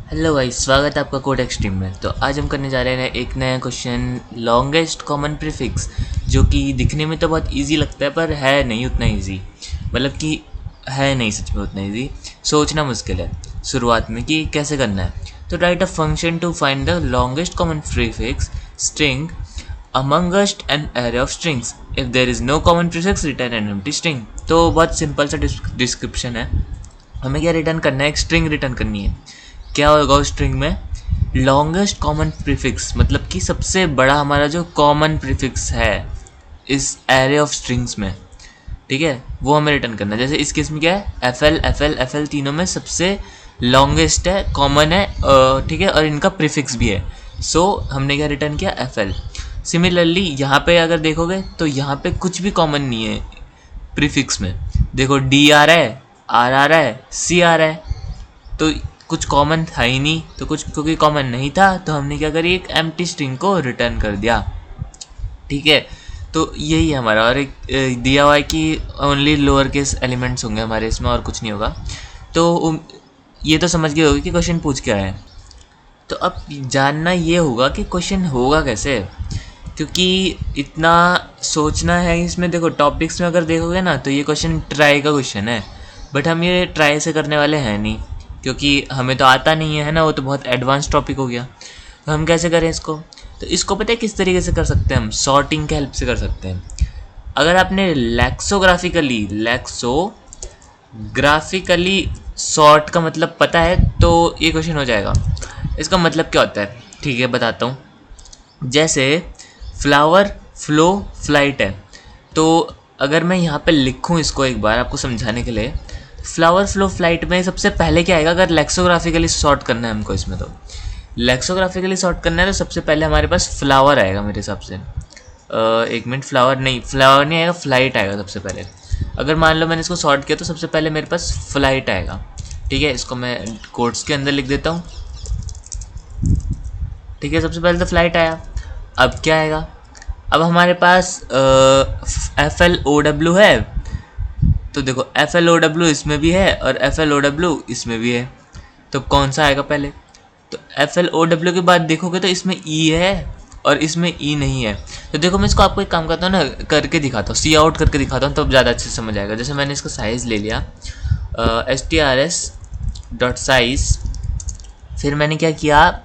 Hello भाई, स्वागत है आपका कोड एक्सट्रीम में। तो आज हम करने जा रहे हैं एक नया क्वेश्चन, लॉन्गेस्ट कॉमन प्रीफिक्स, जो कि दिखने में तो बहुत इजी लगता है पर है नहीं उतना इजी। मतलब कि है नहीं सच में उतना इजी, सोचना मुश्किल है शुरुआत में कि कैसे करना है। तो write a function to find the longest common prefix string amongst an array of strings. If there is no common prefix, return an empty string. तो बहुत सिंपल सा डिस्क्रिप्शन है। हमें क्या रिटर्न करना है, एक स्ट्रिंग रिटर्न करनी है। क्या होगा उस स्ट्रिंग में? लॉन्गेस्ट कॉमन प्रीफिक्स, मतलब कि सबसे बड़ा हमारा जो कॉमन प्रीफिक्स है इस एरे ऑफ स्ट्रिंग्स में, ठीक है, वो हमें रिटर्न करना है। जैसे इस केस में क्या है, एफ एल तीनों में सबसे लॉन्गेस्ट है, कॉमन है, ठीक है, और इनका प्रीफिक्स भी है। सो हमने क्या रिटर्न किया, एफ एल। सिमिलरली यहाँ पे अगर देखोगे तो यहाँ पे कुछ भी कॉमन नहीं है प्रीफिक्स में। देखो डी आ रहा है, आर आ रहा है, सी आ रहा है, तो कुछ कॉमन था ही नहीं। तो कुछ क्योंकि कॉमन नहीं था तो हमने क्या करी, एक एम्प्टी स्ट्रिंग को रिटर्न कर दिया, ठीक है। तो यही है हमारा। और एक दिया हुआ है कि ओनली लोअर केस एलिमेंट्स होंगे हमारे इसमें और कुछ नहीं होगा। तो ये तो समझ गए होगी कि क्वेश्चन पूछ क्या है। तो अब जानना ये होगा कि क्वेश्चन होगा कैसे, क्योंकि इतना सोचना है इसमें। देखो टॉपिक्स में अगर देखोगे ना तो ये क्वेश्चन ट्राई का क्वेश्चन है, बट हम ये ट्राई से करने वाले हैं नहीं, क्योंकि हमें तो आता नहीं है ना, वो तो बहुत एडवांस टॉपिक हो गया। तो हम कैसे करें इसको? तो इसको पता है किस तरीके से कर सकते हैं हम? सॉर्टिंग के हेल्प से कर सकते हैं। अगर आपने लेक्सोग्राफिकली सॉर्ट का मतलब पता है तो ये क्वेश्चन हो जाएगा। इसका मतलब क्या होता है, ठीक है बताता हूँ। जैसे फ्लावर फ्लो फ्लाइट है, तो अगर मैं यहाँ पे लिखूँ इसको एक बार आपको समझाने के लिए, फ्लावर फ्लो फ्लाइट में सबसे पहले क्या आएगा? अगर लेक्सोग्राफिकली सॉर्ट करना है हमको इसमें, तो लेक्सोग्राफिकली सॉर्ट करना है तो सबसे पहले हमारे पास फ्लावर आएगा मेरे हिसाब से। एक मिनट, फ्लावर नहीं आएगा, फ्लाइट आएगा सबसे पहले। अगर मान लो मैंने इसको सॉर्ट किया तो सबसे पहले मेरे पास फ्लाइट आएगा, ठीक है। इसको मैं कोट्स के अंदर लिख देता हूँ, ठीक है। सबसे पहले तो फ्लाइट आया। अब क्या आएगा? अब हमारे पास FLOW है, तो देखो FLOW इसमें भी है और FLOW इसमें भी है, तो कौन सा आएगा पहले? तो FLOW के बाद देखोगे तो इसमें E है और इसमें E नहीं है। तो देखो मैं इसको आपको एक काम करता हूँ ना, करके दिखाता हूँ, सी आउट करके दिखाता हूँ, तब ज़्यादा अच्छे से समझ आएगा। जैसे मैंने इसका साइज़ ले लिया, strs.size, फिर मैंने क्या किया,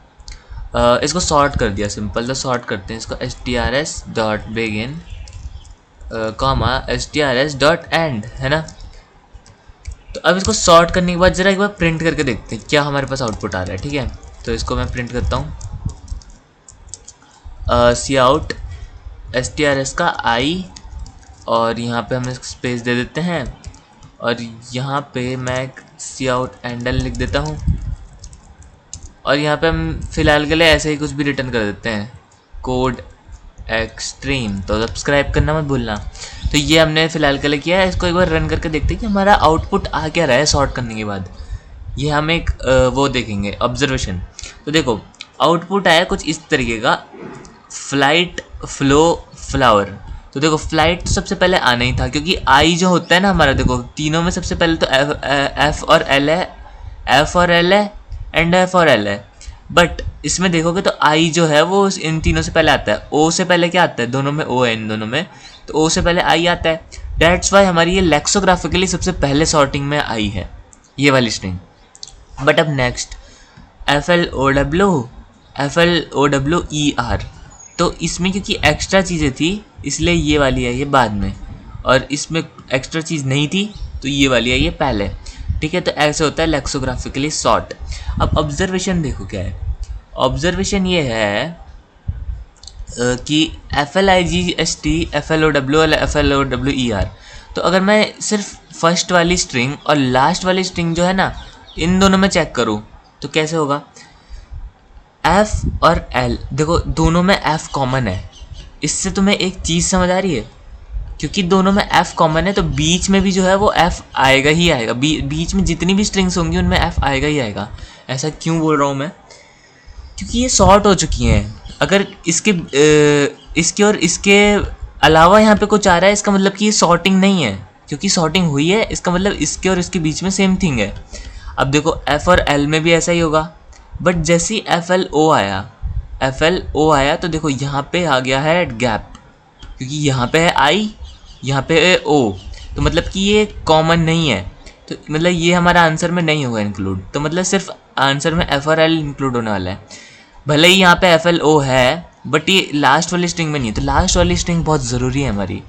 इसको सॉर्ट कर दिया। सिंपल तो सॉर्ट करते हैं इसको, strs.begin strs.end, है ना। तो अब इसको सॉर्ट करने के बाद जरा एक बार प्रिंट करके देखते हैं क्या हमारे पास आउटपुट आ रहा है, ठीक है। तो इसको मैं प्रिंट करता हूँ, सी आउट strs का i, और यहाँ पे हम स्पेस दे देते हैं, और यहाँ पे मैं सी आउट एंडल लिख देता हूँ, और यहाँ पे हम फिलहाल के लिए ऐसे ही कुछ भी रिटर्न कर देते हैं, कोड एक्सट्रीम। तो सब्सक्राइब करना मत भूलना। तो ये हमने फिलहाल के लिए किया है। इसको एक बार रन करके देखते हैं कि हमारा आउटपुट आ क्या रहा है सॉर्ट करने के बाद। ये हम एक वो देखेंगे, ऑब्जर्वेशन। तो देखो आउटपुट आया कुछ इस तरीके का, फ्लाइट फ्लो फ्लावर। तो देखो फ्लाइट तो सबसे पहले आना ही था, क्योंकि आई जो होता है ना हमारा, देखो तीनों में सबसे पहले तो एफ और एल है, एफ और एल है एंड एफ और एल है। बट इसमें देखोगे तो आई जो है वो इन तीनों से पहले आता है। ओ से पहले क्या आता है? दोनों में ओ है, इन दोनों में, तो ओ से पहले आई आता है। डेट्स वाई हमारी ये लेक्सोग्राफिकली सबसे पहले सॉर्टिंग में आई है, ये वाली स्ट्रिंग। बट अब नेक्स्ट FLOWER, तो इसमें क्योंकि एक्स्ट्रा चीज़ें थी इसलिए ये वाली है ये बाद में, और इसमें एक्स्ट्रा चीज़ नहीं थी तो ये वाली है ये पहले, ठीक है। तो ऐसे होता है लेक्सोग्राफिकली सॉर्ट। अब ऑब्जर्वेशन देखो क्या है। ऑब्जर्वेशन ये है कि FLIGST FLOW और FLOWER। तो अगर मैं सिर्फ फर्स्ट वाली स्ट्रिंग और लास्ट वाली स्ट्रिंग जो है ना, इन दोनों में चेक करूँ तो कैसे होगा? F और L, देखो दोनों में F कॉमन है। इससे तुम्हें एक चीज़ समझ आ रही है, क्योंकि दोनों में F कॉमन है तो बीच में भी जो है वो F आएगा ही आएगा। बीच में जितनी भी स्ट्रिंग्स होंगी उनमें F आएगा ही आएगा। ऐसा क्यों बोल रहा हूँ मैं? क्योंकि ये सॉर्ट हो चुकी हैं। अगर इसके और इसके अलावा यहाँ पे कुछ आ रहा है, इसका मतलब कि ये सॉर्टिंग नहीं है, क्योंकि सॉर्टिंग हुई है इसका मतलब इसके और इसके बीच में सेम थिंग है। अब देखो F और L में भी ऐसा ही होगा, बट जैसे ही FLO आया तो देखो यहाँ पे आ गया है गैप, क्योंकि यहाँ पे है I, यहाँ पे है O, तो मतलब कि ये कॉमन नहीं है, तो मतलब ये हमारा आंसर में नहीं होगा इंक्लूड। तो मतलब सिर्फ आंसर में F और L इंक्लूड होने वाला है। भले ही यहाँ पे FLO है बट ये लास्ट वाली स्ट्रिंग में नहीं है, तो लास्ट वाली स्ट्रिंग बहुत ज़रूरी है हमारी।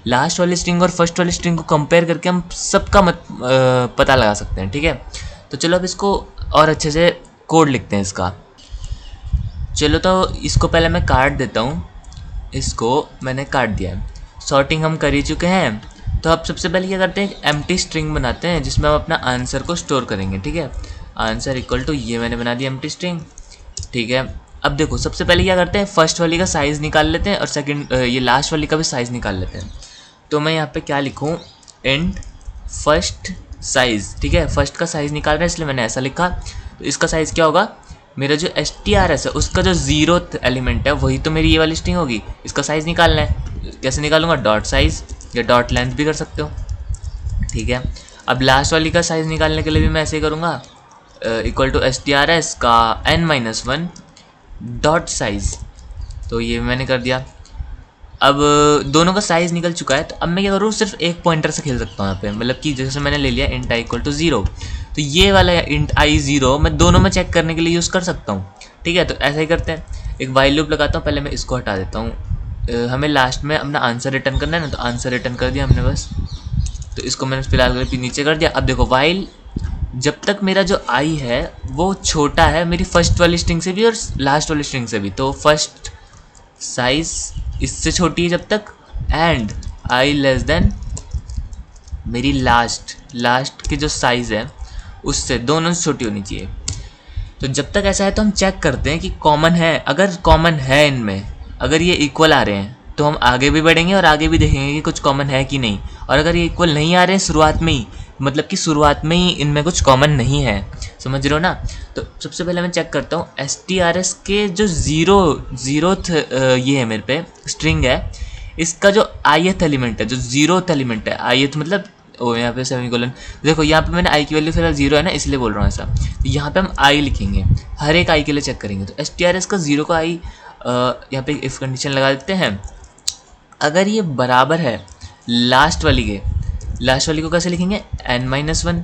लास्ट वाली स्ट्रिंग और फर्स्ट वाली स्ट्रिंग को कंपेयर करके हम सबका पता लगा सकते हैं, ठीक है। तो चलो अब इसको और अच्छे से कोड लिखते हैं इसका। चलो तो इसको पहले मैं काट देता हूँ, इसको मैंने काट दिया है। सॉर्टिंग हम कर ही चुके हैं, तो अब सबसे पहले क्या करते हैं, एक एम्प्टी स्ट्रिंग बनाते हैं जिसमें हम अपना आंसर को स्टोर करेंगे, ठीक है। आंसर इक्वल टू ये मैंने बना दिया एम्प्टी स्ट्रिंग, ठीक है। अब देखो सबसे पहले क्या करते हैं, फर्स्ट वाली का साइज़ निकाल लेते हैं और सेकंड ये लास्ट वाली का भी साइज़ निकाल लेते हैं। तो मैं यहाँ पे क्या लिखूँ, इंट फर्स्ट साइज़, ठीक है। फर्स्ट का साइज़ निकाल रहा है इसलिए मैंने ऐसा लिखा। तो इसका साइज़ क्या होगा, मेरा जो STRS है उसका जो 0th एलिमेंट है वही तो मेरी ये वाली स्ट्रिंग होगी। इसका साइज़ निकालना है, कैसे निकालूंगा, डॉट साइज़ या डॉट लेंथ भी कर सकते हो, ठीक है। अब लास्ट वाली का साइज़ निकालने के लिए भी मैं ऐसे ही करूँगा, इक्वल टू STRS का n-1 डॉट साइज़, तो ये मैंने कर दिया। अब दोनों का साइज़ निकल चुका है, तो अब मैं क्या करूँ, सिर्फ एक पॉइंटर से खेल सकता हूँ यहाँ पे, मतलब कि जैसे मैंने ले लिया int i इक्वल टू 0, तो ये वाला int i 0 मैं दोनों में चेक करने के लिए यूज़ कर सकता हूँ, ठीक है। तो ऐसा ही करते हैं, एक वाइल लूप लगाता हूँ। पहले मैं इसको हटा देता हूँ, हमें लास्ट में अपना आंसर रिटर्न करना है ना, तो आंसर रिटर्न कर दिया हमने बस। तो इसको मैंने फिलहाल नीचे कर दिया। अब देखो वाइल जब तक मेरा जो i है वो छोटा है मेरी फर्स्ट वाली स्ट्रिंग से भी और लास्ट वाली स्ट्रिंग से भी, तो फर्स्ट साइज इससे छोटी है जब तक, एंड i लेस देन मेरी लास्ट की जो साइज़ है उससे, दोनों से छोटी होनी चाहिए। तो जब तक ऐसा है तो हम चेक करते हैं कि कॉमन है। अगर कॉमन है इनमें, अगर ये इक्वल आ रहे हैं तो हम आगे भी बढ़ेंगे और आगे भी देखेंगे कि कुछ कॉमन है कि नहीं। और अगर ये इक्वल नहीं आ रहे हैं शुरुआत में ही, मतलब कि शुरुआत में ही इनमें कुछ कॉमन नहीं है, समझ रहे हो ना। तो सबसे पहले मैं चेक करता हूँ STRS के जो ज़ीरोथ ये है मेरे पे स्ट्रिंग है, इसका जो ith एलिमेंट है, जो 0th एलिमेंट है, ith मतलब ओ यहाँ पे सेमीकोलन, देखो यहाँ पे मैंने i की वैल्यू फिलहाल 0 है ना इसलिए बोल रहा हूँ ऐसा। तो यहाँ पे हम i लिखेंगे, हर एक i के लिए चेक करेंगे। तो STRS का 0 का i यहाँ पे इफ़ कंडीशन लगा देते हैं। अगर ये बराबर है लास्ट वाली को कैसे लिखेंगे, n-1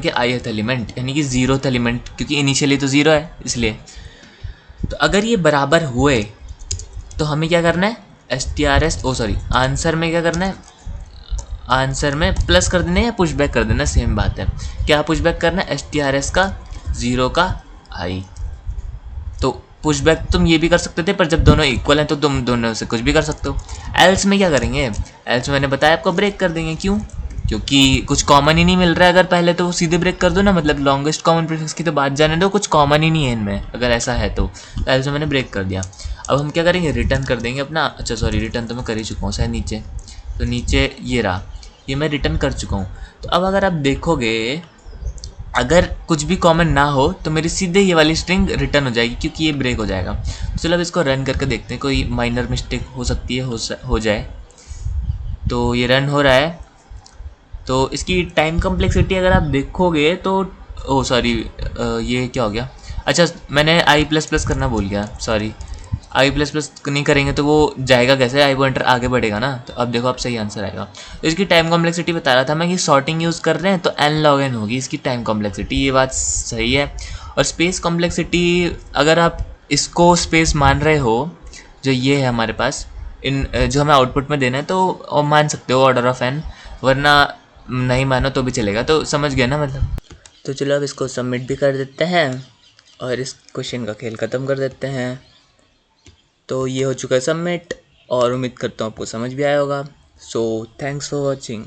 के ith एलिमेंट यानी कि 0th एलिमेंट, क्योंकि इनिशियली तो 0 है इसलिए। तो अगर ये बराबर हुए तो हमें क्या करना है, आंसर में क्या करना है, आंसर में प्लस कर देना है या पुश बैक कर देना, सेम बात है। क्या पुश बैक करना है, STRS का 0 का i। तो पुश बैक तुम ये भी कर सकते थे, पर जब दोनों इक्वल हैं तो तुम दोनों से कुछ भी कर सकते हो। एल्स में क्या करेंगे, एल्स में मैंने बताया आपको ब्रेक कर देंगे। क्यों, क्योंकि कुछ कॉमन ही नहीं मिल रहा है। अगर पहले तो सीधे ब्रेक कर दो ना, मतलब लॉन्गेस्ट कॉमन प्रीफिक्स की तो बात जाने दो, कुछ कॉमन ही नहीं है इनमें अगर ऐसा है तो एल्स में मैंने ब्रेक कर दिया। अब हम क्या करेंगे, रिटर्न कर देंगे अपना, अच्छा सॉरी रिटर्न तो मैं कर ही चुका हूँ शायद नीचे, तो नीचे ये रहा, ये मैं रिटर्न कर चुका हूँ। तो अब अगर आप देखोगे अगर कुछ भी कॉमन ना हो तो मेरी सीधे ये वाली स्ट्रिंग रिटर्न हो जाएगी, क्योंकि ये ब्रेक हो जाएगा। तो चलो अब इसको रन करके देखते हैं, कोई माइनर मिस्टेक हो सकती है, हो जाए। तो ये रन हो रहा है। तो इसकी टाइम कम्प्लेक्सिटी अगर आप देखोगे तो ओ सॉरी ये क्या हो गया, अच्छा मैंने i++ करना भूल गया, सॉरी। i++ नहीं करेंगे तो वो जाएगा कैसे, आई पॉइंटर आगे बढ़ेगा ना। तो अब देखो अब सही आंसर आएगा। तो इसकी टाइम कॉम्प्लेक्सिटी बता रहा था मैं कि सॉर्टिंग यूज़ कर रहे हैं तो n log n होगी इसकी टाइम कॉम्प्लेक्सिटी, ये बात सही है। और स्पेस कॉम्प्लेक्सिटी अगर आप इसको स्पेस मान रहे हो, जो ये है हमारे पास इन जो हमें आउटपुट में देना है, तो मान सकते हो ऑर्डर ऑफ n, वरना नहीं मानो तो भी चलेगा। तो समझ गया ना मतलब। तो चलो अब इसको सबमिट भी कर देते हैं और इस क्वेश्चन का खेल ख़त्म कर देते हैं। तो ये हो चुका है सबमिट और उम्मीद करता हूँ आपको समझ भी आया होगा। So thanks for watching.